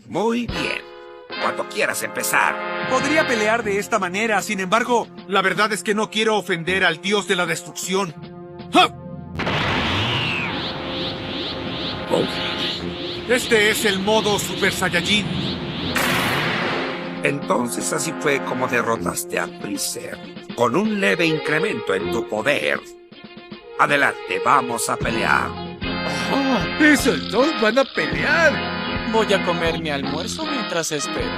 Muy bien. Cuando quieras empezar. Podría pelear de esta manera, sin embargo, la verdad es que no quiero ofender al dios de la destrucción. ¡Ja! Este es el modo Super Saiyajin. Entonces así fue como derrotaste a Freezer, con un leve incremento en tu poder. Adelante, vamos a pelear. ¡Esos dos van a pelear! Voy a comer mi almuerzo mientras espero.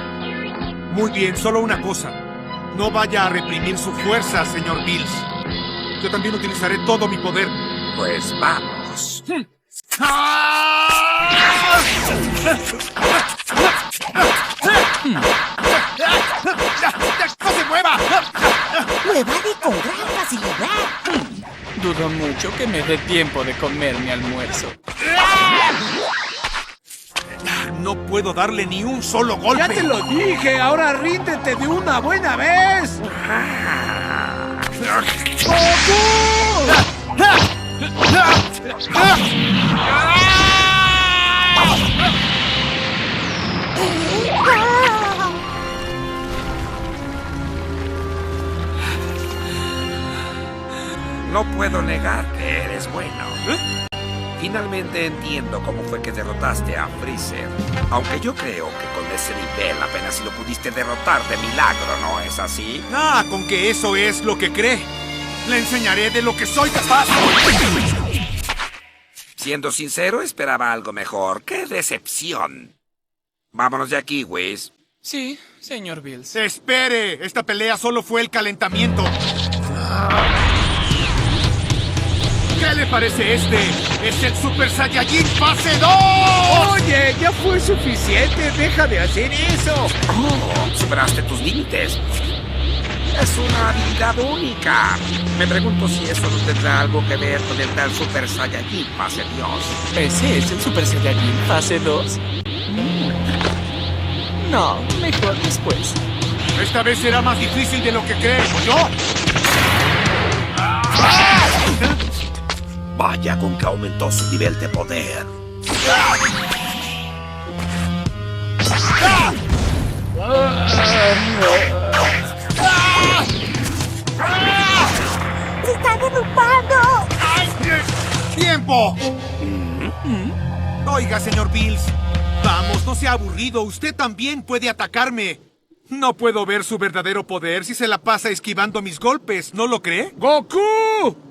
Muy bien, solo una cosa. No vaya a reprimir su fuerza, señor Bills. Yo también utilizaré todo mi poder. Pues vamos. ¡No se mueva! Lo evade con gran facilidad. Dudo mucho que me dé tiempo de comer mi almuerzo. No puedo darle ni un solo golpe. ¡Ya te lo dije! ¡Ahora ríndete de una buena vez! No puedo negar que eres bueno. Finalmente entiendo cómo fue que derrotaste a Freezer. Aunque yo creo que con ese nivel apenas si lo pudiste derrotar de milagro, ¿no es así? Ah, con que eso es lo que cree. Le enseñaré de lo que soy capaz. Siendo sincero, esperaba algo mejor. ¡Qué decepción! Vámonos de aquí, Whis. Sí, señor Bills. ¡Espere! Esta pelea solo fue el calentamiento. ¿Qué le parece este? ¡Es el Super Saiyajin Fase 2! ¡Oye! ¡Ya fue suficiente! ¡Deja de hacer eso! Oh, superaste tus límites. Es una habilidad única. Me pregunto si eso no tendrá algo que ver con el tal Super Saiyajin Fase Dios. ¿Ese es el Super Saiyajin fase 2? No, mejor después. Esta vez será más difícil de lo que cree, ¿yo? Vaya con que aumentó su nivel de poder. ¡Se está derrumbando! ¡Tiempo! Oiga, señor Bills. Vamos, no sea aburrido. Usted también puede atacarme. No puedo ver su verdadero poder si se la pasa esquivando mis golpes, ¿no lo cree? ¡Goku!